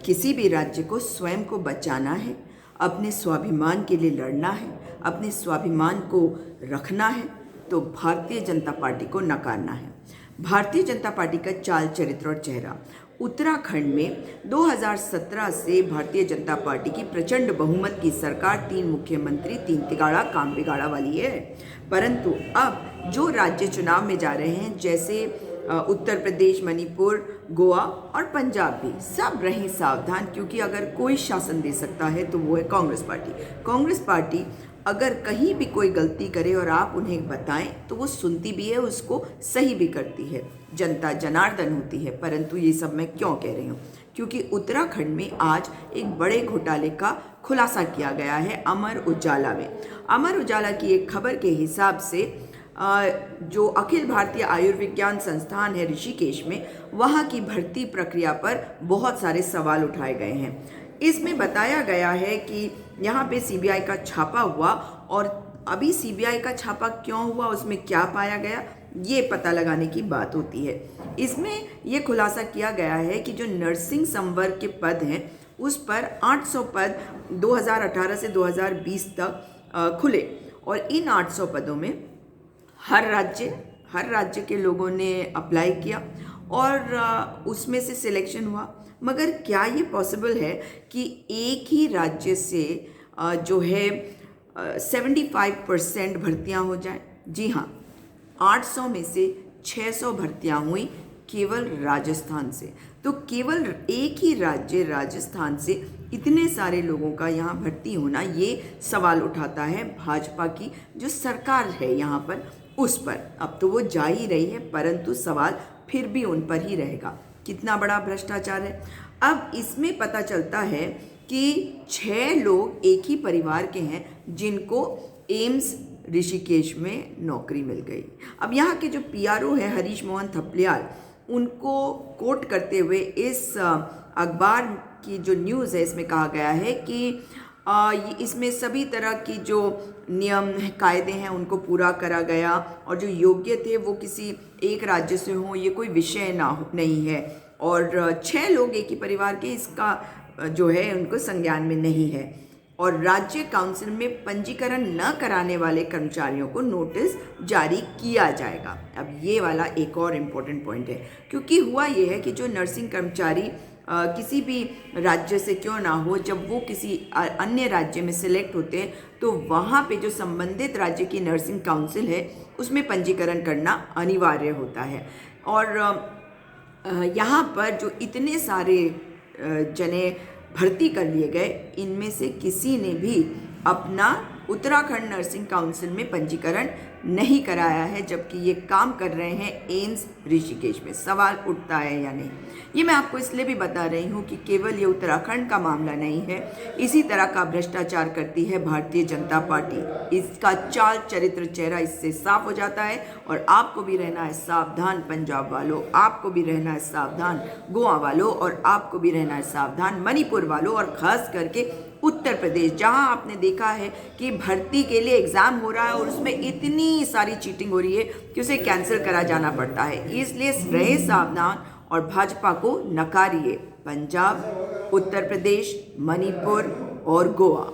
किसी भी राज्य को स्वयं को बचाना है, अपने स्वाभिमान के लिए लड़ना है, अपने स्वाभिमान को रखना है, तो भारतीय जनता पार्टी को नकारना है। भारतीय जनता पार्टी का चाल चरित्र और चेहरा। उत्तराखंड में 2017 से भारतीय जनता पार्टी की प्रचंड बहुमत की सरकार, 3 मुख्यमंत्री, 3 तिगाड़ा काम बिगाड़ा वाली है। परंतु अब जो राज्य चुनाव में जा रहे हैं, जैसे उत्तर प्रदेश, मणिपुर, गोवा और पंजाब भी, सब रहें सावधान, क्योंकि अगर कोई शासन दे सकता है तो वो है कांग्रेस पार्टी। कांग्रेस पार्टी अगर कहीं भी कोई गलती करे और आप उन्हें बताएं तो वो सुनती भी है, उसको सही भी करती है। जनता जनार्दन होती है। परंतु ये सब मैं क्यों कह रही हूँ? क्योंकि उत्तराखंड में आज एक बड़े घोटाले का खुलासा किया गया है अमर उजाला में। अमर उजाला की एक खबर के हिसाब से जो अखिल भारतीय आयुर्विज्ञान संस्थान है ऋषिकेश में, वहाँ की भर्ती प्रक्रिया पर बहुत सारे सवाल उठाए गए हैं। इसमें बताया गया है कि यहाँ पे सीबीआई का छापा हुआ, और अभी सीबीआई का छापा क्यों हुआ, उसमें क्या पाया गया, ये पता लगाने की बात होती है। इसमें ये खुलासा किया गया है कि जो नर्सिंग संवर्ग के पद हैं, उस पर 800 पद 2018 से 2020 तक खुले, और इन 800 पदों में हर राज्य के लोगों ने अप्लाई किया और उसमें से सिलेक्शन हुआ। मगर क्या ये पॉसिबल है कि एक ही राज्य से जो है 75% भर्तियां हो जाएं? जी हाँ, 800 में से 600 भर्तियां हुई केवल राजस्थान से। तो केवल एक ही राज्य राजस्थान से इतने सारे लोगों का यहाँ भर्ती होना, ये सवाल उठाता है भाजपा की जो सरकार है यहाँ पर, उस पर। अब तो वो जा ही रही है, परंतु सवाल फिर भी उन पर ही रहेगा। कितना बड़ा भ्रष्टाचार है। अब इसमें पता चलता है कि 6 लोग एक ही परिवार के हैं जिनको एम्स ऋषिकेश में नौकरी मिल गई। अब यहाँ के जो पीआरओ है हरीश मोहन थपलियाल, उनको कोट करते हुए इस अखबार की जो न्यूज़ है, इसमें कहा गया है कि इसमें सभी तरह की जो नियम कायदे हैं उनको पूरा करा गया, और जो योग्य थे वो किसी एक राज्य से हों, ये कोई विषय नहीं है। और 6 लोग एक ही परिवार के, इसका जो है उनको संज्ञान में नहीं है। और राज्य काउंसिल में पंजीकरण न कराने वाले कर्मचारियों को नोटिस जारी किया जाएगा। अब ये वाला एक और इम्पोर्टेंट पॉइंट है, क्योंकि हुआ ये है कि जो नर्सिंग कर्मचारी किसी भी राज्य से क्यों ना हो, जब वो किसी अन्य राज्य में सिलेक्ट होते हैं तो वहाँ पे जो संबंधित राज्य की नर्सिंग काउंसिल है उसमें पंजीकरण करना अनिवार्य होता है। और यहाँ पर जो इतने सारे जने भर्ती कर लिए गए, इनमें से किसी ने भी अपना उत्तराखंड नर्सिंग काउंसिल में पंजीकरण नहीं कराया है, जबकि ये काम कर रहे हैं एम्स ऋषिकेश में। सवाल उठता है या नहीं? ये मैं आपको इसलिए भी बता रही हूँ कि केवल ये उत्तराखंड का मामला नहीं है, इसी तरह का भ्रष्टाचार करती है भारतीय जनता पार्टी। इसका चाल चरित्र चेहरा इससे साफ हो जाता है। और आपको भी रहना है सावधान पंजाब वालों, आपको भी रहना है सावधान गोवा वालों, और आपको भी रहना है सावधान मणिपुर वालों, और खास करके उत्तर प्रदेश, जहां आपने देखा है कि भर्ती के लिए एग्ज़ाम हो रहा है और उसमें इतनी सारी चीटिंग हो रही है कि उसे कैंसिल करा जाना पड़ता है। इसलिए रहे सावधान और भाजपा को नकारिए। पंजाब, उत्तर प्रदेश, मणिपुर और गोवा।